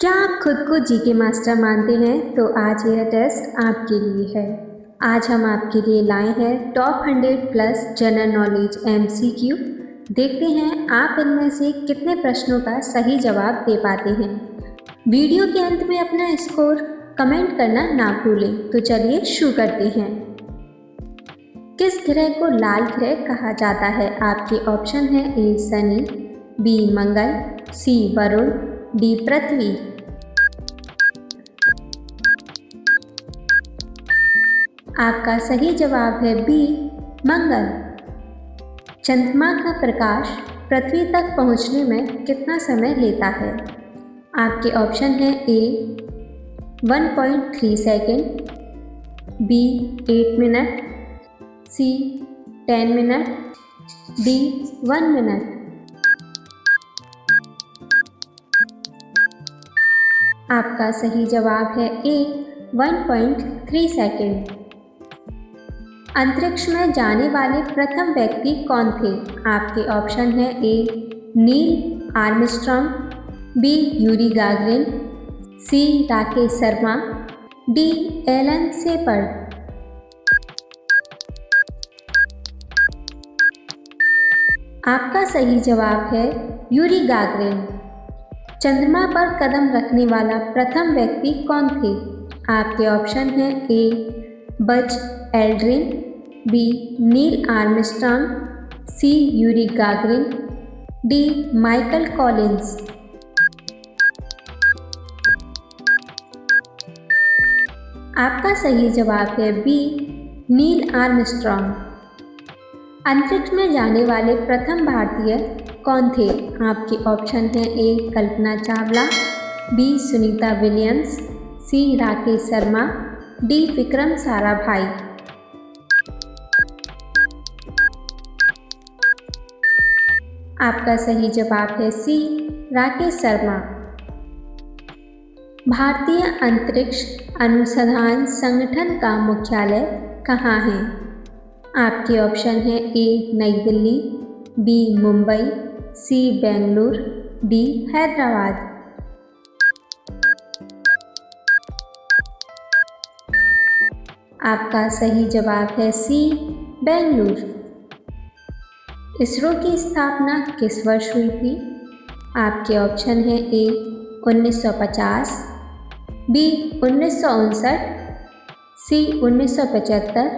क्या आप खुद को जीके मास्टर मानते हैं? तो आज यह टेस्ट आपके लिए है। आज हम आपके लिए लाए हैं top 100 plus general knowledge MCQ। देखते हैं आप इनमें से कितने प्रश्नों का सही जवाब दे पाते हैं। वीडियो के अंत में अपना स्कोर कमेंट करना ना भूलें। तो चलिए शुरू करते हैं। किस ग्रह को लाल ग्रह कहा जाता है? आपके ऑप्शन है ए शनि, बी मंगल, सी वरुण, डी पृथ्वी। आपका सही जवाब है बी मंगल। चंद्रमा का प्रकाश पृथ्वी तक पहुंचने में कितना समय लेता है? आपके ऑप्शन है ए 1.3 सेकेंड, बी 8 मिनट, सी 10 मिनट, डी 1 मिनट। आपका सही जवाब है ए 1.3 सेकेंड। अंतरिक्ष में जाने वाले प्रथम व्यक्ति कौन थे? आपके ऑप्शन है A Neil Armstrong, B Yuri Gagarin, C Rakesh Sharma, D Alan Shepard. आपका सही जवाब है यूरी गागरिन। चंद्रमा पर कदम रखने वाला प्रथम व्यक्ति कौन थे? आपके ऑप्शन है A Buzz Aldrin, B Neil Armstrong, C Yuri Gagarin, D Michael Collins. आपका सही जवाब है बी नील आर्मस्ट्रॉन्ग। अंतरिक्ष में जाने वाले प्रथम भारतीय कौन थे? आपके ऑप्शन है ए कल्पना चावला, बी सुनीता विलियम्स, सी राकेश शर्मा, डी विक्रम साराभाई। आपका सही जवाब है सी राकेश शर्मा। भारतीय अंतरिक्ष अनुसंधान संगठन का मुख्यालय कहाँ है? आपके ऑप्शन है ए नई दिल्ली, बी मुंबई, सी बेंगलुरु, डी हैदराबाद। आपका सही जवाब है सी बेंगलुरु। इसरो की स्थापना किस वर्ष हुई थी? आपके ऑप्शन है ए 1950, बी 1959, सी 1975,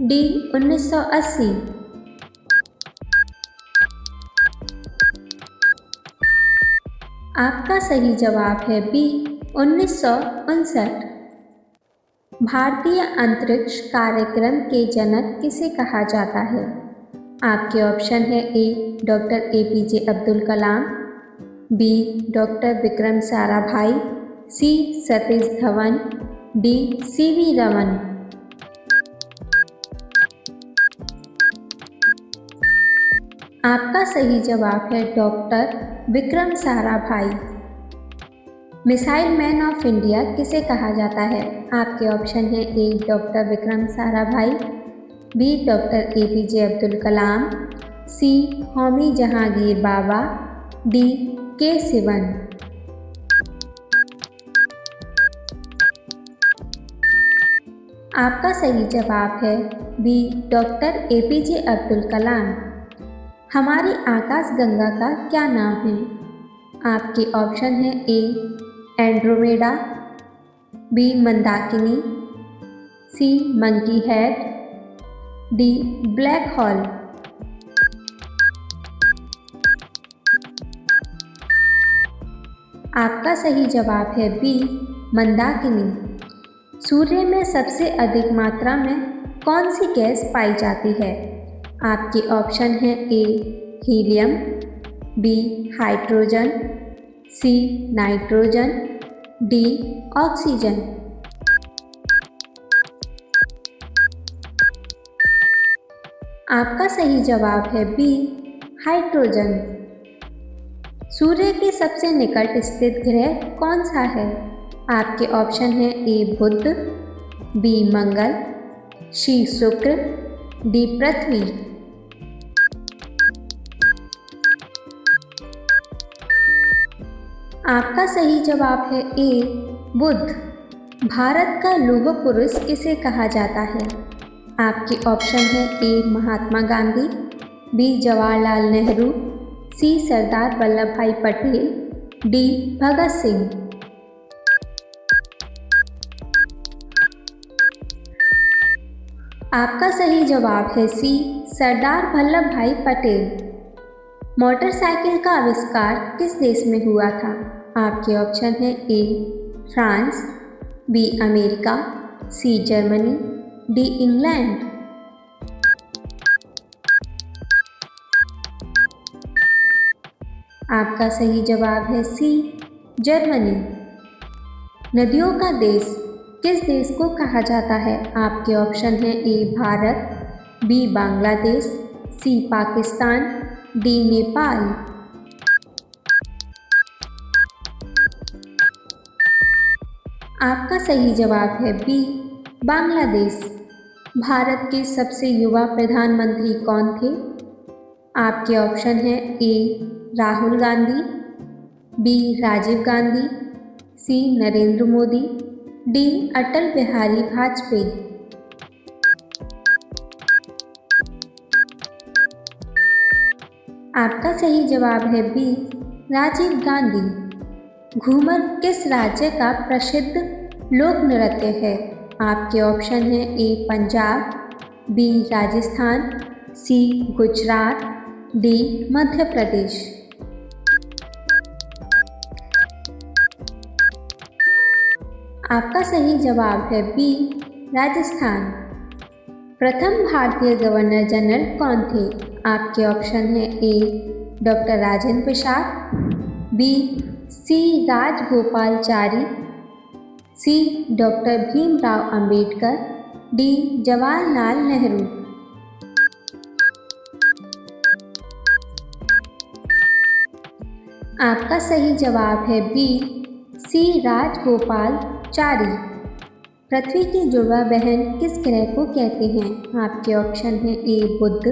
डी 1980। आपका सही जवाब है बी 1959। भारतीय अंतरिक्ष कार्यक्रम के जनक किसे कहा जाता है? आपके ऑप्शन है A doctor APJ Abdul Kalam, B doctor Vikram Sarabhai, C Satish Dhawan, D CV Raman. आपका सही जवाब है doctor Vikram Sarabhai. Missile man of India किसे कहा जाता है? आपके ऑप्शन है A doctor Vikram Sarabhai, B doctor APJ Abdul Kalam, C Homi Jehangir Bhabha, D K Sivan. आपका सही जवाब है B doctor APJ Abdul Kalam. हमारी आकाशगंगा का क्या नाम है? आपके ऑप्शन है ए एंड्रोमेडा, बी मंदाकिनी, C monkey head, D black hole. आपका सही जवाब है बी मंदाकिनी। सूर्य में सबसे अधिक मात्रा में कौन सी गैस पाई जाती है? आपके ऑप्शन है A helium, B hydrogen, C nitrogen, D oxygen. आपका सही जवाब है बी हाइड्रोजन। सूर्य के सबसे निकट स्थित ग्रह कौन सा है? आपके ऑप्शन है ए बुध, बी मंगल, सी शुक्र, डी पृथ्वी। आपका सही जवाब है ए बुध। भारत का लौह पुरुष किसे कहा जाता है? आपके ऑप्शन है ए महात्मा गांधी, बी जवाहरलाल नेहरू, सी सरदार वल्लभ भाई पटेल, डी भगत सिंह। आपका सही जवाब है सी सरदार वल्लभ भाई पटेल। मोटरसाइकिल का आविष्कार किस देश में हुआ था? आपके ऑप्शन है A France, B America, C Germany, D England. आपका सही जवाब है सी जर्मनी। नदियों का देश किस देश को कहा जाता है? आपके ऑप्शन है A Bharat, B Bangladesh, C Pakistan, D Nepal. आपका सही जवाब है बी बांग्लादेश। भारत के सबसे युवा प्रधानमंत्री कौन थे? आपके ऑप्शन है ए राहुल गांधी, बी राजीव गांधी, सी नरेंद्र मोदी, डी अटल बिहारी वाजपेयी। आपका सही जवाब है बी राजीव गांधी। घूमर किस राज्य का प्रसिद्ध लोक नृत्य है? आपके ऑप्शन है ए पंजाब, बी राजस्थान, सी गुजरात, डी मध्य प्रदेश। आपका सही जवाब है बी राजस्थान। प्रथम भारतीय गवर्नर जनरल कौन थे? आपके ऑप्शन है A doctor Rajendra Prasad, B C Rajagopalachari, C doctor Bhimrao Ambedkar, D Jawaharlal Nehru. आपका सही जवाब है बी सी राजगोपालचारी। पृथ्वी की जुड़वा बहन किस ग्रह को कहते हैं? आपके ऑप्शन है ए बुध,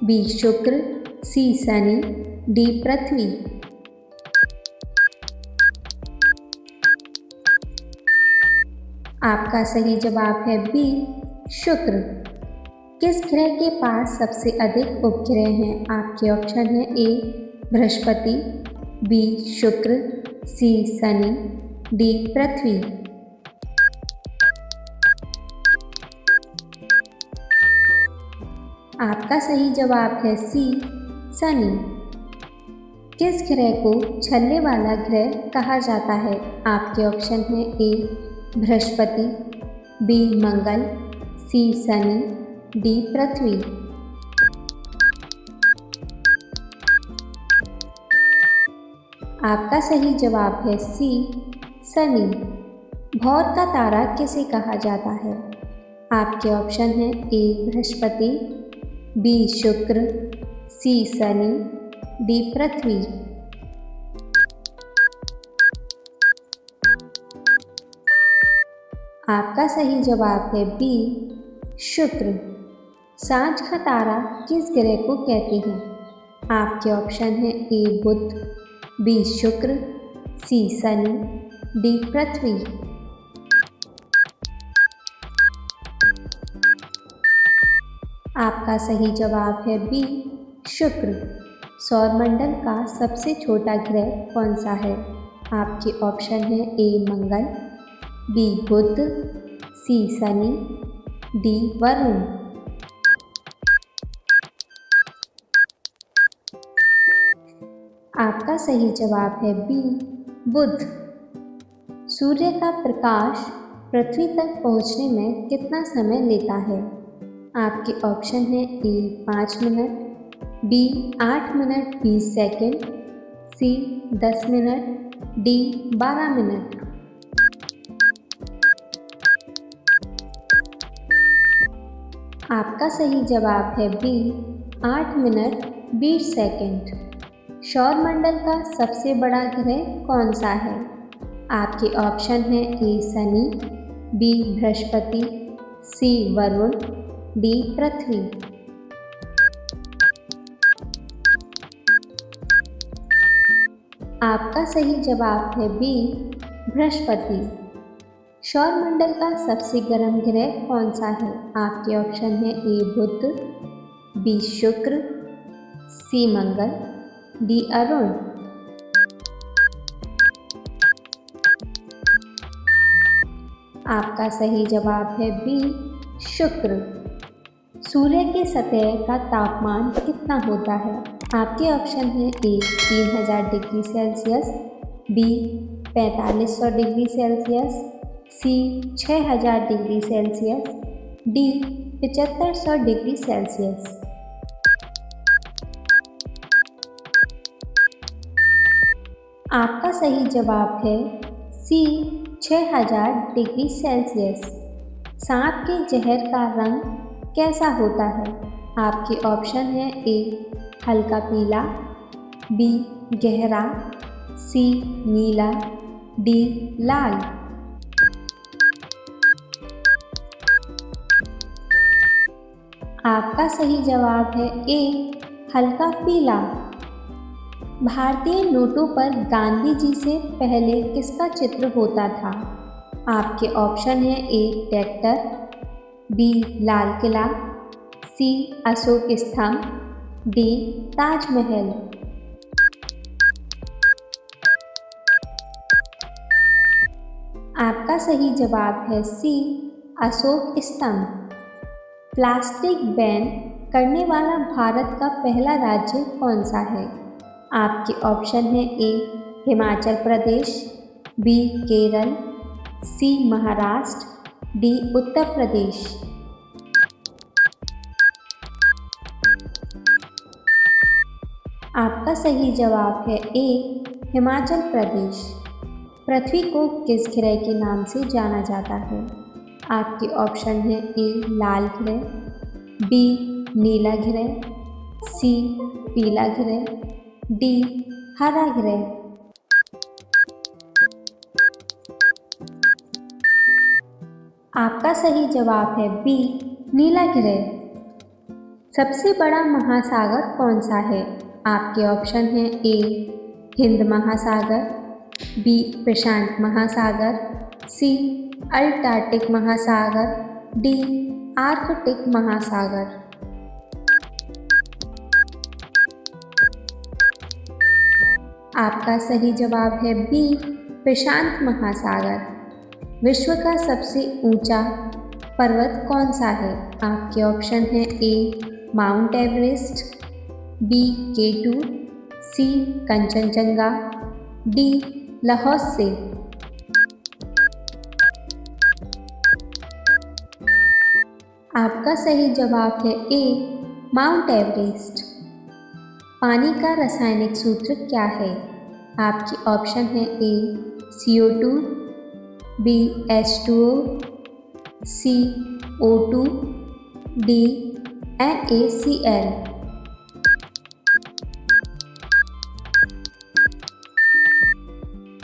बी शुक्र, सी शनि, डी पृथ्वी। आपका सही जवाब है बी शुक्र। किस ग्रह के पास सबसे अधिक उपग्रह हैं? आपके ऑप्शन है ए बृहस्पति, बी शुक्र, सी शनि, डी पृथ्वी। आपका सही जवाब है सी शनि। किस ग्रह को छल्ले वाला ग्रह कहा जाता है? आपके ऑप्शन है ए बृहस्पति, बी मंगल, सी शनि, डी पृथ्वी। आपका सही जवाब है सी शनि। भौर का तारा किसे कहा जाता है? आपके ऑप्शन है ए बृहस्पति, बी शुक्र, सी शनि, डी पृथ्वी। आपका सही जवाब है बी शुक्र। सांझ का तारा किस ग्रह को कहते हैं? आपके ऑप्शन है ए बुध, बी शुक्र, सी शनि, डी पृथ्वी। आपका सही जवाब है बी शुक्र। सौरमंडल का सबसे छोटा ग्रह कौन सा है? आपके ऑप्शन है ए मंगल, बी बुध, सी शनि, डी वरुण। आपका सही जवाब है बी बुध। सूर्य का प्रकाश पृथ्वी तक पहुंचने में कितना समय लेता है? आपके ऑप्शन है ए 5 मिनट, बी 8 मिनट 20 सेकेंड, सी 10 मिनट, डी 12 मिनट। आपका सही जवाब है बी 8 मिनट 20 सेकेंड। सौरमंडल का सबसे बड़ा ग्रह कौन सा है? आपके ऑप्शन है ए शनि, बी बृहस्पति, सी वरुण, डी पृथ्वी। आपका सही जवाब है बी, बृहस्पति। सौरमंडल का सबसे गर्म ग्रह कौन सा है? आपके ऑप्शन है ए बुध, बी शुक्र, सी मंगल, डी अरुण। आपका सही जवाब है बी, शुक्र। सूर्य की सतह का तापमान कितना होता है? आपके ऑप्शन है A 3000 degree Celsius, B 4500 degree Celsius, C 6000 degree Celsius, D 7500 degree Celsius. आपका सही जवाब है सी 6000 डिग्री सेल्सियस। सांप के जहर का रंग कैसा होता है? आपके ऑप्शन है ए हल्का पीला, बी गहरा, सी नीला, डी लाल। आपका सही जवाब है ए हल्का पीला। भारतीय नोटों पर गांधी जी से पहले किसका चित्र होता था? आपके ऑप्शन है ए ट्रैक्टर, बी लाल किला, सी अशोक स्तंभ, डी ताजमहल। आपका सही जवाब है सी अशोक स्तंभ। प्लास्टिक बैन करने वाला भारत का पहला राज्य कौन सा है? आपके ऑप्शन है ए हिमाचल प्रदेश, बी केरल, सी महाराष्ट्र, डी उत्तर प्रदेश। आपका सही जवाब है ए हिमाचल प्रदेश। पृथ्वी को किस ग्रह के नाम से जाना जाता है? आपके ऑप्शन है ए लाल ग्रह, बी नीला ग्रह, सी पीला ग्रह, डी हरा ग्रह। आपका सही जवाब है बी नीला ग्रह। सबसे बड़ा महासागर कौन सा है? आपके ऑप्शन है ए हिंद महासागर, बी प्रशांत महासागर, सी अंटार्कटिक महासागर, डी आर्कटिक महासागर। आपका सही जवाब है बी प्रशांत महासागर। विश्व का सबसे ऊंचा पर्वत कौन सा है? आपके ऑप्शन है ए माउंट एवरेस्ट, बी K2, सी कंचनजंगा, डी लाहौसे। आपका सही जवाब है ए माउंट एवरेस्ट। पानी का रासायनिक सूत्र क्या है? आपके ऑप्शन है ए CO2, बी H2O, सी O2, डी NaCl।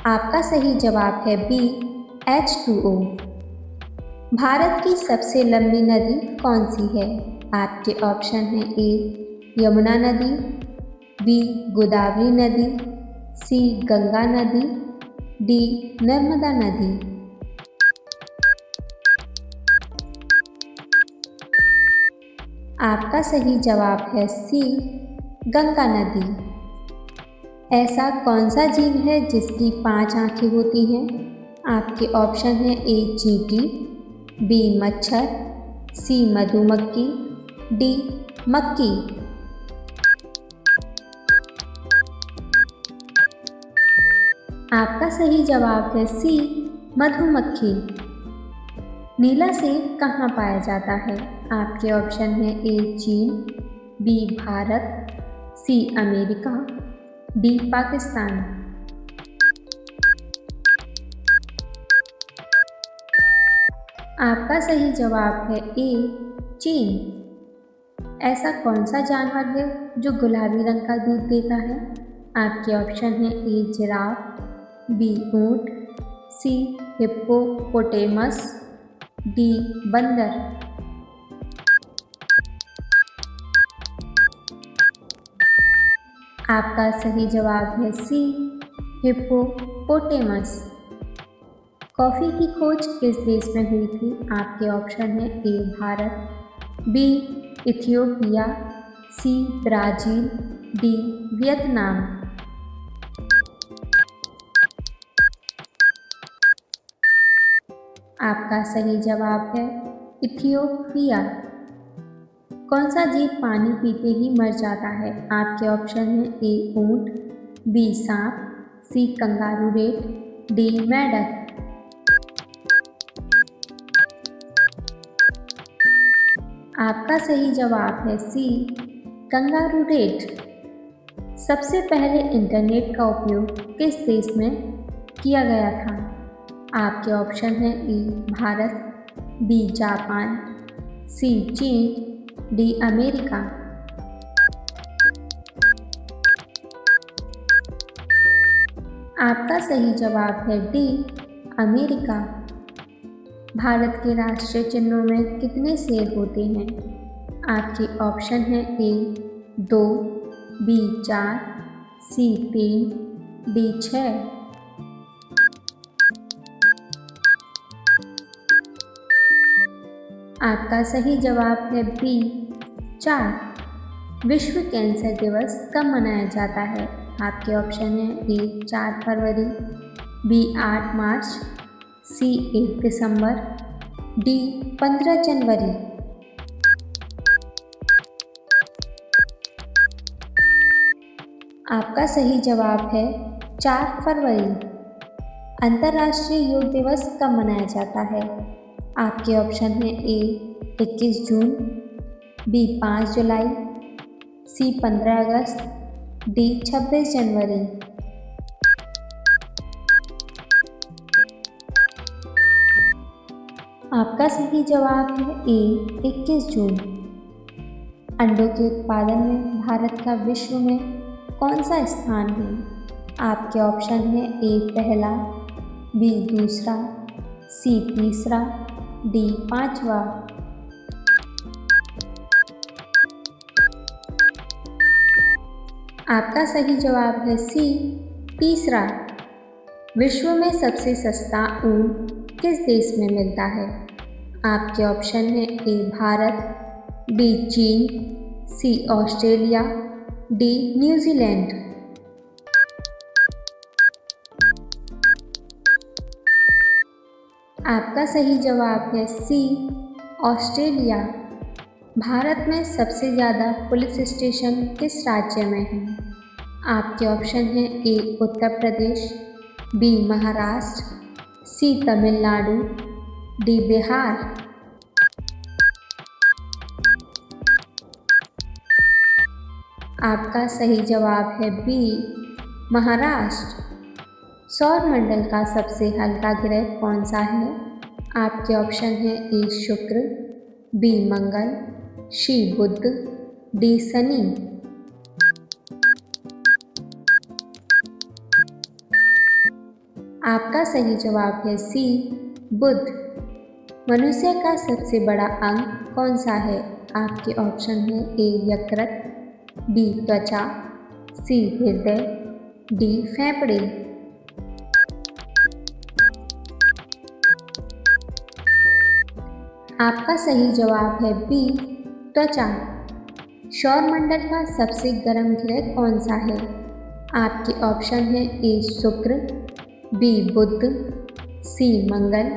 आपका सही जवाब है बी H2O। भारत की सबसे लंबी नदी कौन सी है? आपके ऑप्शन है ए यमुना नदी, बी गोदावरी नदी, सी गंगा नदी, डी नर्मदा नदी। आपका सही जवाब है सी गंगा नदी। ऐसा कौन सा जीव है जिसकी 5 आंखें होती हैं? आपके ऑप्शन है ए चींटी, बी मच्छर, सी मधुमक्खी, डी मक्खी। आपका सही जवाब है सी मधुमक्खी। नीला सेब कहाँ पाया जाता है? आपके ऑप्शन है ए चीन, B Bharat, C America, D Pakistan. आपका सही जवाब है ए चीन। ऐसा कौन सा जानवर है जो गुलाबी रंग का दूध देता है? आपके ऑप्शन है ए जिराफ, बी ऊंट, सी हिप्पोपोटेमस, डी बंदर। आपका सही जवाब है सी हिप्पोपोटेमस। कॉफ़ी की खोज किस देश में हुई थी? आपके ऑप्शन है A Bharat, B Ethiopia, C Brazil, D Vietnam. आपका सही जवाब है इथियोपिया। कौन सा जीव पानी पीते ही मर जाता है? आपके ऑप्शन है ए ऊंट, बी सांप, सी कंगारू रेट, डी मेंढक। आपका सही जवाब है सी कंगारू रेट। सबसे पहले इंटरनेट का उपयोग किस देश में किया गया था? आपके ऑप्शन है ए भारत, बी जापान, सी चीन, डी अमेरिका। आपका सही जवाब है डी अमेरिका। भारत के राष्ट्रीय चिन्हों में कितने शेर होते हैं? आपके ऑप्शन है ए 2, बी 4, सी 3, डी 6। आपका सही जवाब है बी 4। विश्व कैंसर दिवस कब मनाया जाता है? आपके ऑप्शन है ए 4 फरवरी, बी 8 मार्च, सी 1 दिसंबर, डी 15 जनवरी। आपका सही जवाब है 4 फरवरी। अंतर्राष्ट्रीय योग दिवस कब मनाया जाता है? आपके ऑप्शन है ए 21 जून, बी 5 जुलाई, सी 15 अगस्त, डी 26 जनवरी। आपका सही जवाब है ए 21 जून। अंडों के उत्पादन में भारत का विश्व में कौन सा स्थान है? आपके ऑप्शन है ए पहला, बी दूसरा, सी तीसरा, डी 5वां। आपका सही जवाब है सी तीसरा। विश्व में सबसे सस्ता ऊन किस देश में मिलता है? आपके ऑप्शन है ए भारत, बी चीन, सी ऑस्ट्रेलिया, डी न्यूजीलैंड। आपका सही जवाब है सी ऑस्ट्रेलिया। भारत में सबसे ज़्यादा पुलिस स्टेशन किस राज्य में हैं? आपके ऑप्शन है ए उत्तर प्रदेश, बी महाराष्ट्र, सी तमिलनाडु, डी बिहार। आपका सही जवाब है बी महाराष्ट्र। सौर मंडल का सबसे हल्का ग्रह कौन सा है? आपके ऑप्शन है ए शुक्र, बी मंगल, सी बुध, डी शनि। आपका सही जवाब है सी बुध। मनुष्य का सबसे बड़ा अंग कौन सा है? आपके ऑप्शन है ए यकृत, बी त्वचा, सी हृदय, डी फेफड़े। आपका सही जवाब है बी त्वचा। सौरमंडल का सबसे गर्म ग्रह कौन सा है? आपके ऑप्शन है ए शुक्र, बी बुध, सी मंगल,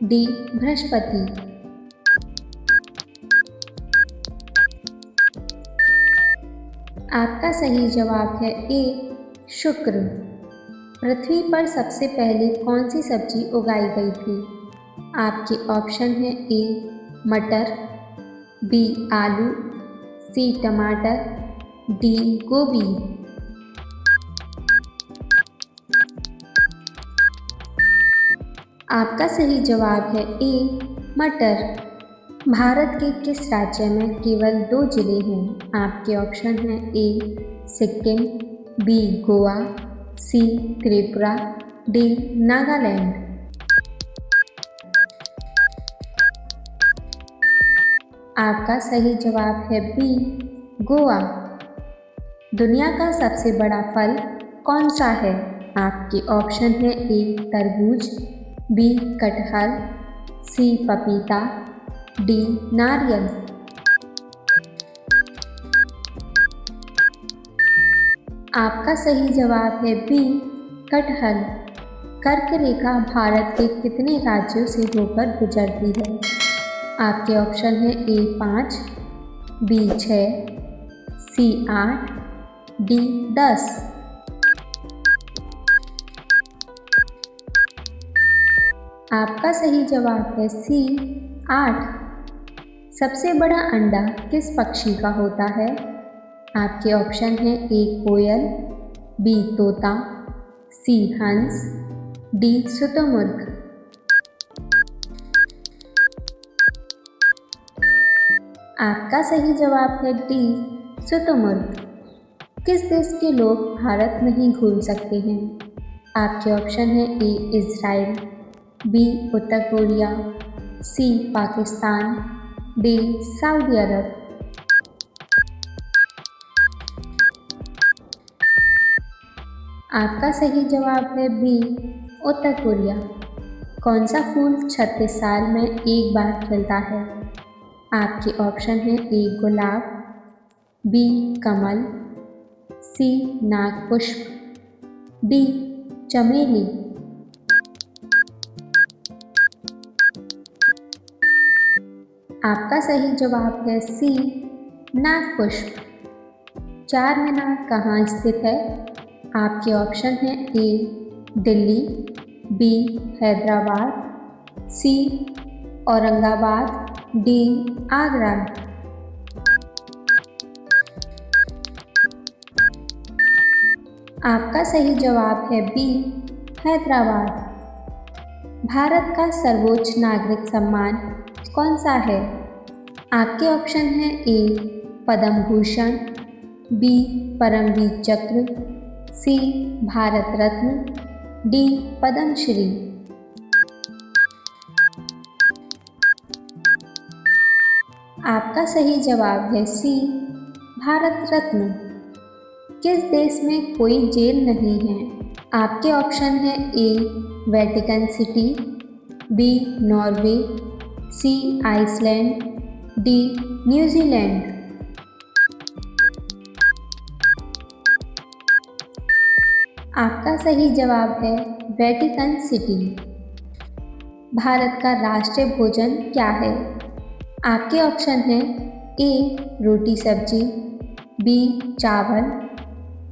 डी बृहस्पति। आपका सही जवाब है ए शुक्र। पृथ्वी पर सबसे पहले कौन सी सब्जी उगाई गई थी? आपके ऑप्शन है ए मटर, बी आलू, सी टमाटर, डी गोभी। आपका सही जवाब है ए मटर। भारत के किस राज्य में केवल 2 जिले हैं? आपके ऑप्शन है ए सिक्किम, बी गोवा, सी त्रिपुरा, डी नागालैंड। आपका सही जवाब है बी गोवा। दुनिया का सबसे बड़ा फल कौन सा है? आपके ऑप्शन है ए तरबूज, बी कटहल, सी पपीता, डी नारियल। आपका सही जवाब है बी कटहल। कर्क रेखा भारत के कितने राज्यों से होकर गुजरती है? आपके ऑप्शन है ए 5, बी 6, सी 8, डी 10। आपका सही जवाब है सी 8। सबसे बड़ा अंडा किस पक्षी का होता है? आपके ऑप्शन है ए कोयल, बी तोता, सी हंस, डी शुतुरमुर्ग। आपका सही जवाब है डी शुतुरमुर्ग। किस देश के लोग भारत नहीं घूम सकते हैं? आपके ऑप्शन है ए इज़राइल, बी उत्तर कोरिया, सी पाकिस्तान, डी सऊदी अरब। आपका सही जवाब है बी उत्तर कोरिया। कौन सा फूल 36 साल में एक बार खिलता है? आपके ऑप्शन है ए गुलाब, बी कमल, सी नागपुष्प, डी चमेली। आपका सही जवाब है सी नागपुष्प। चार मीनार कहाँ स्थित है? आपके ऑप्शन है ए दिल्ली, बी हैदराबाद, सी औरंगाबाद, डी आगरा। आपका सही जवाब है बी हैदराबाद। भारत का सर्वोच्च नागरिक सम्मान कौन सा है? आपके ऑप्शन है ए पद्म भूषण, बी परमवीर चक्र, सी भारत रत्न, डी पद्मश्री। आपका सही जवाब है सी भारत रत्न। किस देश में कोई जेल नहीं है? आपके ऑप्शन है ए वेटिकन सिटी, बी नॉर्वे, सी आइसलैंड, डी न्यूजीलैंड। आपका सही जवाब है वेटिकन सिटी। भारत का राष्ट्रीय भोजन क्या है? आपके ऑप्शन हैं ए रोटी सब्जी, बी चावल,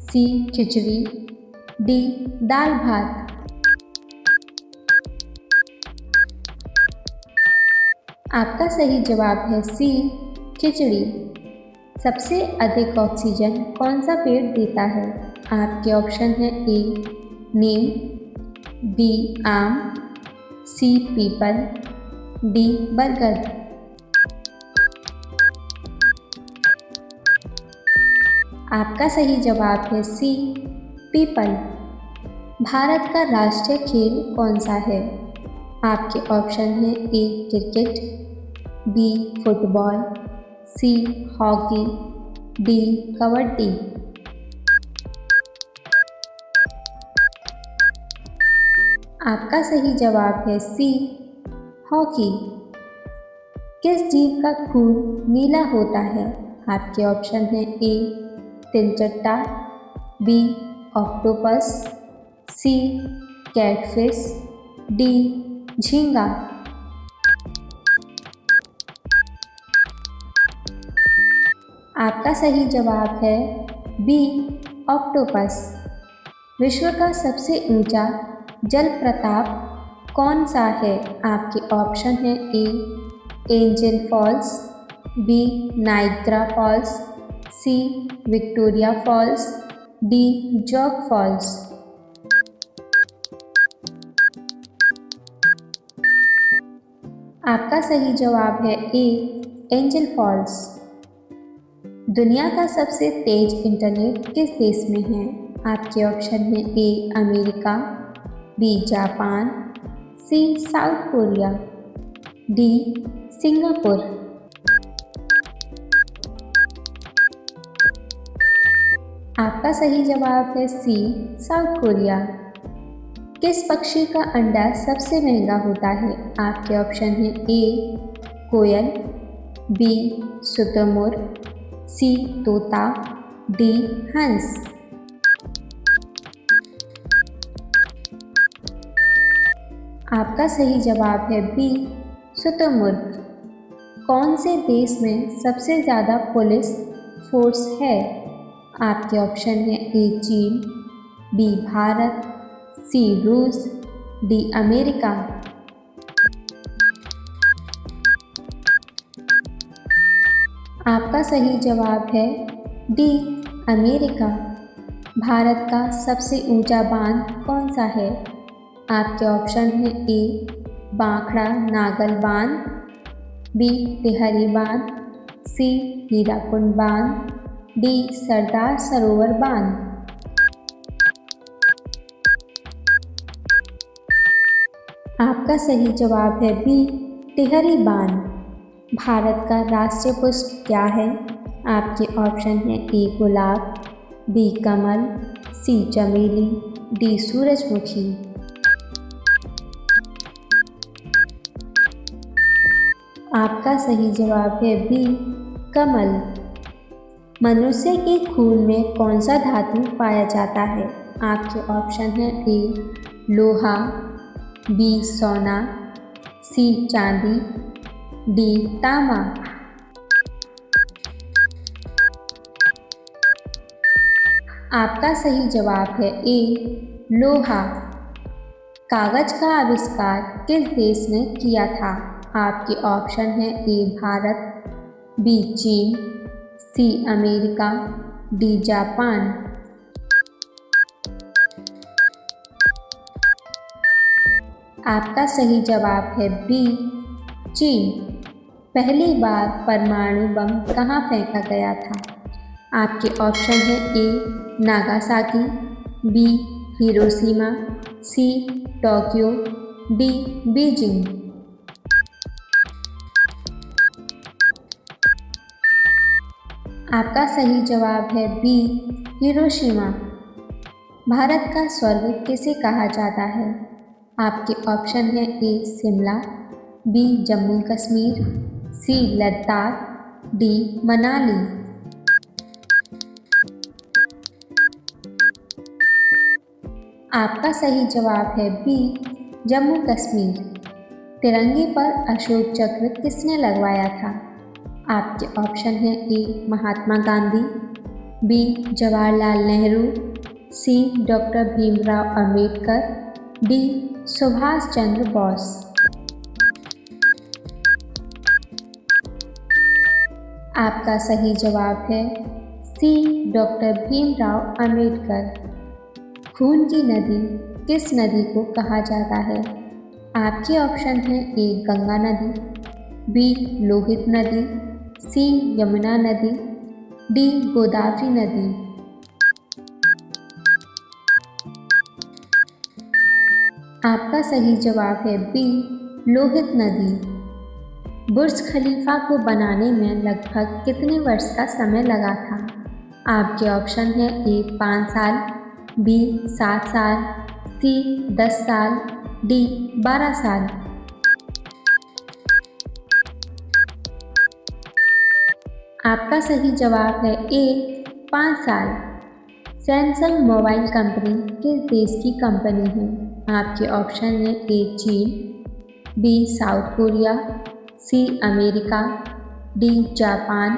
सी खिचड़ी, डी दाल भात। आपका सही जवाब है सी खिचड़ी। सबसे अधिक ऑक्सीजन कौन सा पेड़ देता है? आपके ऑप्शन है ए नीम, बी आम, सी पीपल, डी बरगद। आपका सही जवाब है सी पीपल। भारत का राष्ट्रीय खेल कौन सा है? आपके ऑप्शन है A cricket, B football, C hockey, D kabaddi. आपका सही जवाब है सी हॉकी। किस जीव का खून नीला होता है? आपके ऑप्शन है ए तिलचट्टा, बी ऑक्टोपस, सी कैटफिश, डी झींगा। आपका सही जवाब है बी ऑक्टोपस। विश्व का सबसे ऊंचा जलप्रपात कौन सा है? आपके ऑप्शन है A Angel Falls, B Niagara Falls, C Victoria Falls, D Jog Falls. आपका सही जवाब है ए एंजल फॉल्स। दुनिया का सबसे तेज इंटरनेट किस देश में है? आपके ऑप्शन है A America, B Japan, C South Korea, D Singapore. आपका सही जवाब है सी साउथ कोरिया। किस पक्षी का अंडा सबसे महंगा होता है? आपके ऑप्शन है ए कोयल, बी शुतुरमुर्ग, सी तोता, डी हंस। आपका सही जवाब है बी शुतुरमुर्ग। कौन से देश में सबसे ज़्यादा पुलिस फोर्स है? आपके ऑप्शन है ए चीन, बी भारत, सी रूस, डी अमेरिका। आपका सही जवाब है डी अमेरिका। भारत का सबसे ऊंचा बांध कौन सा है? आपके ऑप्शन है ए बांखड़ा नागल बांध, बी तिहरी बांध, सी हीराकुंड बांध, डी सरदार सरोवर बांध। आपका सही जवाब है बी तिहरी बांध। भारत का राष्ट्रीय पुष्प क्या है? आपके ऑप्शन है ए गुलाब, बी कमल, सी चमेली, डी सूरजमुखी। आपका सही जवाब है बी कमल। मनुष्य के खून में कौन सा धातु पाया जाता है? आपके ऑप्शन है ए लोहा, बी सोना, सी चांदी, डी तांबा। आपका सही जवाब है ए लोहा। कागज का आविष्कार किस देश ने किया था? आपके ऑप्शन है ए भारत, बी चीन, सी अमेरिका, डी जापान। आपका सही जवाब है बी चीन। पहली बार परमाणु बम कहाँ फेंका गया था? आपके ऑप्शन है A Nagasaki, B Hiroshima, C Tokyo, D Beijing. आपका सही जवाब है बी हिरोशिमा। भारत का स्वर्ग किसे कहा जाता है? आपके ऑप्शन है ए शिमला, बी जम्मू कश्मीर, सी लद्दाख, डी मनाली। आपका सही जवाब है बी जम्मू कश्मीर। तिरंगे पर अशोक चक्र किसने लगवाया था? आपके ऑप्शन है ए महात्मा गांधी, बी जवाहरलाल नेहरू, सी डॉक्टर भीमराव अंबेडकर, डी सुभाष चंद्र बोस। आपका सही जवाब है सी डॉक्टर भीमराव अंबेडकर। खून की नदी किस नदी को कहा जाता है? आपके ऑप्शन है ए गंगा नदी, बी लोहित नदी, सी यमुना नदी, डी गोदावरी नदी। आपका सही जवाब है बी लोहित नदी। बुर्ज खलीफा को बनाने में लगभग कितने वर्ष का समय लगा था? आपके ऑप्शन है ए 5 साल, बी 7 साल, सी 10 साल, डी 12 साल। आपका सही जवाब है ए 5 साल। सैमसंग मोबाइल कंपनी किस देश की कंपनी है? आपके ऑप्शन है ए चीन, B South Korea, C America, D Japan.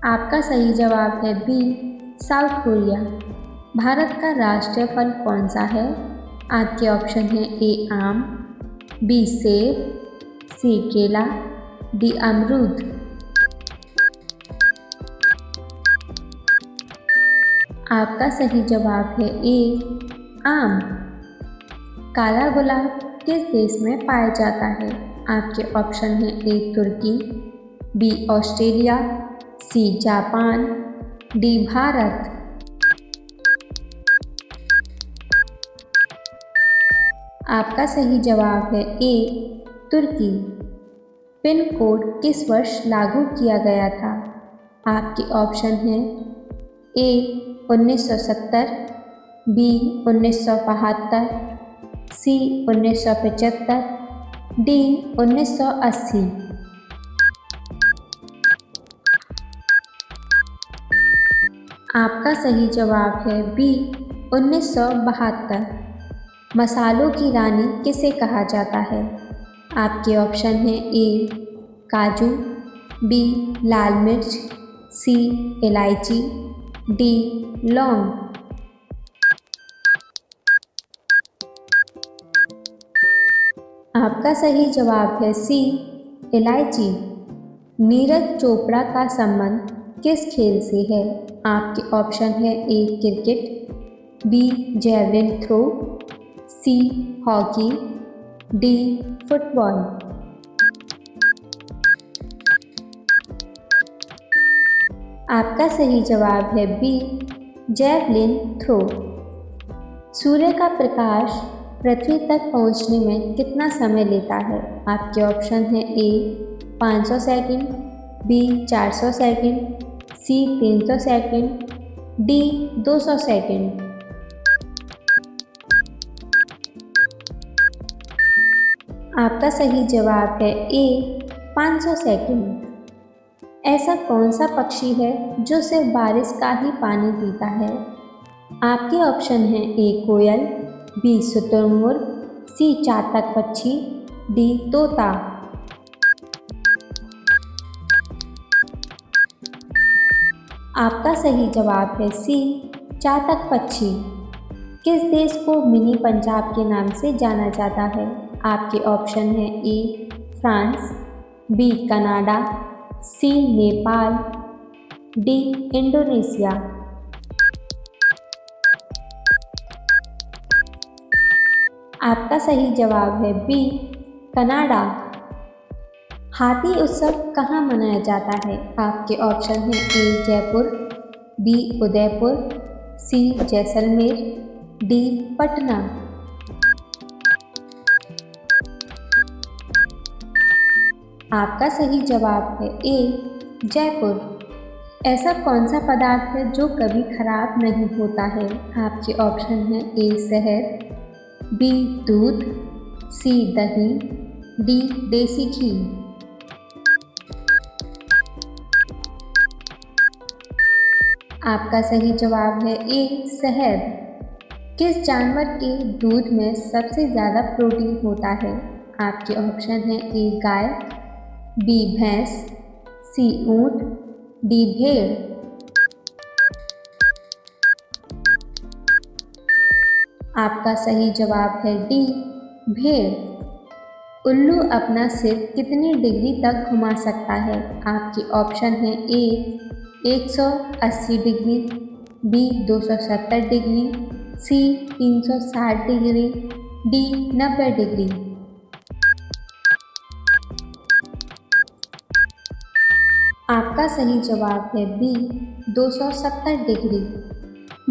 आपका सही जवाब है बी साउथ कोरिया। भारत का राष्ट्रीय फल कौन सा है? आपके ऑप्शन है ए आम, बी सेब, सी केला, डी अमरूद। आपका सही जवाब है ए आम। काला गुलाब किस देश में पाया जाता है? आपके ऑप्शन है ए तुर्की, B Australia, C Japan, D Bharat. आपका सही जवाब है ए तुर्की। पिन कोड किस वर्ष लागू किया गया था? आपके ऑप्शन हैं ए 1970, बी 1972, सी 1975, डी 1980। आपका सही जवाब है बी 1972। मसालों की रानी किसे कहा जाता है? आपके ऑप्शन हैं ए काजू, बी लाल मिर्च, सी इलायची, डी लौंग। आपका सही जवाब है सी इलायची। नीरज चोपड़ा का संबंध किस खेल से है? आपके ऑप्शन है A cricket, B javelin throw, C hockey, D football. आपका सही जवाब है बी जैवलिन थ्रो। सूर्य का प्रकाश पृथ्वी तक पहुंचने में कितना समय लेता है? आपके ऑप्शन है ए 500 सेकंड, बी 400 सेकंड, सी 300 सेकंड, डी 200 सेकंड। आपका सही जवाब है ए 500 सेकंड। ऐसा कौन सा पक्षी है जो सिर्फ बारिश का ही पानी पीता है? आपके ऑप्शन हैं ए कोयल, बी शुतुरमुर्ग, सी चातक पक्षी, डी तोता। आपका सही जवाब है सी चातक पक्षी। किस देश को मिनी पंजाब के नाम से जाना जाता है? आपके ऑप्शन हैं A France, B Canada, C Nepal, D Indonesia. आपका सही जवाब है बी कनाडा। हाथी उत्सव कहाँ मनाया जाता है? आपके ऑप्शन हैं ए जयपुर, बी उदयपुर, सी जैसलमेर, डी पटना। आपका सही जवाब है ए जयपुर। ऐसा कौन सा पदार्थ है जो कभी खराब नहीं होता है? आपके ऑप्शन हैं ए शहद, बी दूध, सी दही, डी देसी घी। आपका सही जवाब है ए शहद। किस जानवर के दूध में सबसे ज़्यादा प्रोटीन होता है? आपके ऑप्शन हैं ए गाय, बी भैंस, सी ऊंट, डी भेड़। आपका सही जवाब है डी भेड़। उल्लू अपना सिर कितनी डिग्री तक घुमा सकता है? आपके ऑप्शन हैं ए 180 डिग्री, बी 270 डिग्री, सी 360 डिग्री, डी 90 डिग्री। आपका सही जवाब है बी 270 डिग्री।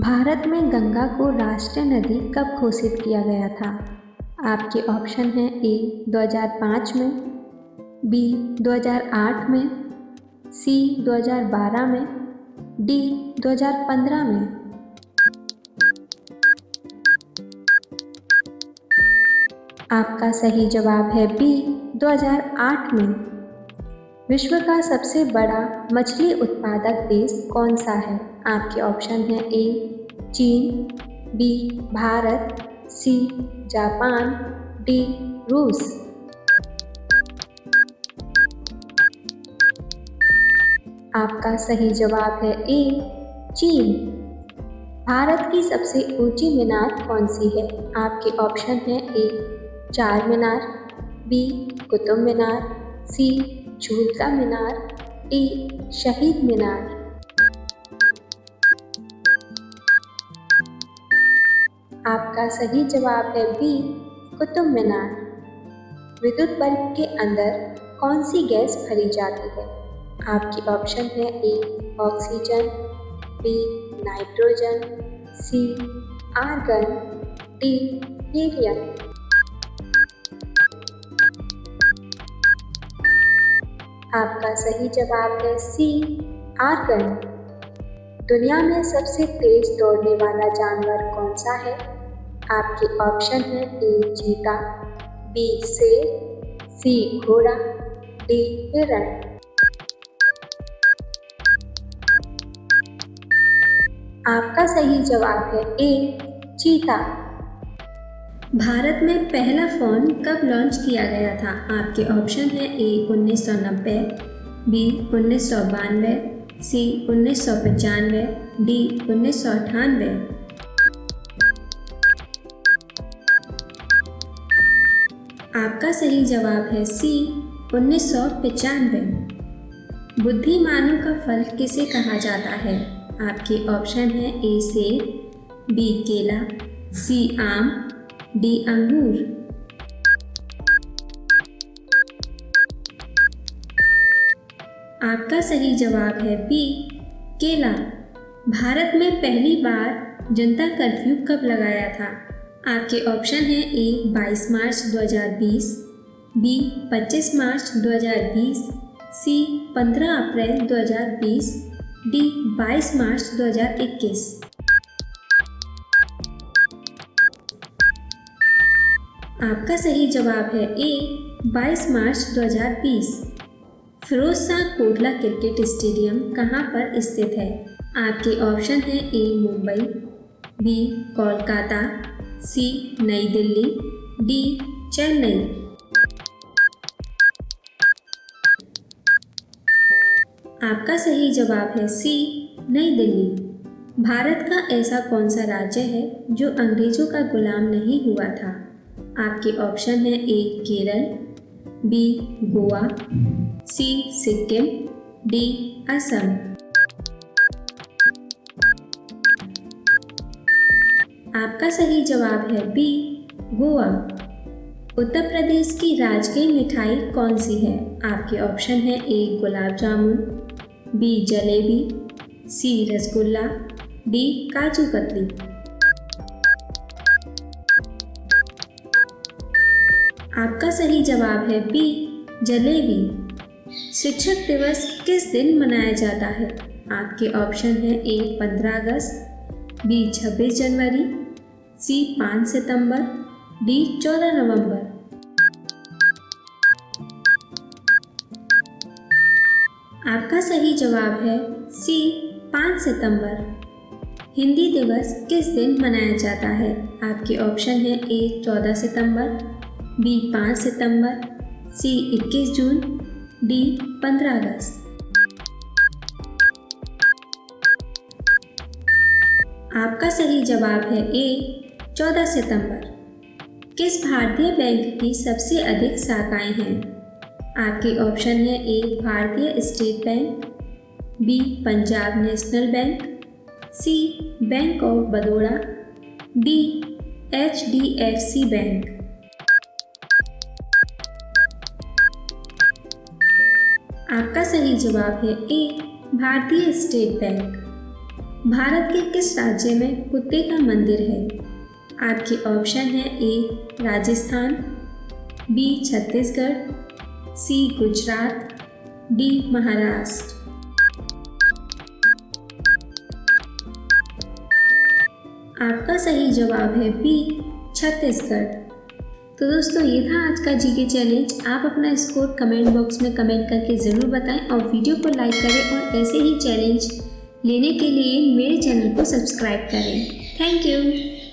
भारत में गंगा को राष्ट्रीय नदी कब घोषित किया गया था? आपके ऑप्शन हैं ए 2005 में, बी 2008 में, सी 2012 में, डी 2015 में। आपका सही जवाब है बी 2008 में। विश्व का सबसे बड़ा मछली उत्पादक देश कौन सा है? आपके ऑप्शन हैं ए चीन, B Bharat, C Japan, D रूस। आपका सही जवाब है ए चीन। भारत की सबसे ऊंची मीनार कौन सी है? आपके ऑप्शन हैं ए चार मीनार, बी कुतुब मीनार, सी झूलता मीनार, डी शहीद मीनार। आपका सही जवाब है बी कुतुब मीनार। विद्युत बल्ब के अंदर कौन सी गैस भरी जाती है? आपके ऑप्शन है A oxygen, B nitrogen, C argon, D helium. आपका सही जवाब है सी आर्गन। दुनिया में सबसे तेज दौड़ने वाला जानवर कौन सा है? आपके ऑप्शन है ए चीता, बी शेर, सी घोड़ा, डी हिरण। आपका सही जवाब है ए चीता। भारत में पहला फ़ोन कब लॉन्च किया गया था? आपके ऑप्शन है ए 1990, बी 1992, सी 1995, डी 1998। आपका सही जवाब है सी 1995। बुद्धिमानों का फल किसे कहा जाता है? आपके ऑप्शन है ए सेब, बी केला, सी आम, डी अंगूर। आपका सही जवाब है बी केला। भारत में पहली बार जनता कर्फ्यू कब लगाया था? आपके ऑप्शन है ए 22 मार्च 2020, बी 25 मार्च 2020, सी 15 अप्रैल 2020, डी 22 मार्च 2021। आपका सही जवाब है ए 22 मार्च 2020। फिरोज शाह कोटला क्रिकेट स्टेडियम कहाँ पर स्थित है? आपके ऑप्शन है ए मुंबई, बी कोलकाता, सी नई दिल्ली, डी चेन्नई। आपका सही जवाब है सी नई दिल्ली। भारत का ऐसा कौन सा राज्य है जो अंग्रेजों का गुलाम नहीं हुआ था? आपके ऑप्शन है ए केरल, बी गोवा, सी सिक्किम, डी असम। आपका सही जवाब है बी गोवा। उत्तर प्रदेश की राजकीय मिठाई कौन सी है? आपके ऑप्शन है ए गुलाब जामुन, बी जलेबी, सी रसगुल्ला, डी काजू कतली। आपका सही जवाब है बी जलेबी। शिक्षक दिवस किस दिन मनाया जाता है? आपके ऑप्शन है ए 15 अगस्त, बी 26 जनवरी, सी 5 सितंबर, डी 14 नवंबर। आपका सही जवाब है सी 5 सितंबर। हिंदी दिवस किस दिन मनाया जाता है? आपके ऑप्शन है ए 14 सितंबर, बी 5 सितंबर, सी 21 जून, डी 15 अगस्त। आपका सही जवाब है ए 14 सितंबर। किस भारतीय बैंक की सबसे अधिक शाखाएं हैं? आपके ऑप्शन है A Bharatiya state bank, B Punjab national bank, C bank of Baroda, D HDFC bank. आपका सही जवाब है A Bharatiya state bank. Bharat के किस राज्य में कुत्ते का मंदिर है? आपके ऑप्शन है ए राजस्थान, बी छत्तीसगढ़, सी गुजरात, डी महाराष्ट्र। आपका सही जवाब है बी छत्तीसगढ़। तो दोस्तों ये था आज का जीके चैलेंज। आप अपना स्कोर कमेंट बॉक्स में कमेंट करके ज़रूर बताएं और वीडियो को लाइक करें और ऐसे ही चैलेंज लेने के लिए मेरे चैनल को सब्सक्राइब करें। Thank you.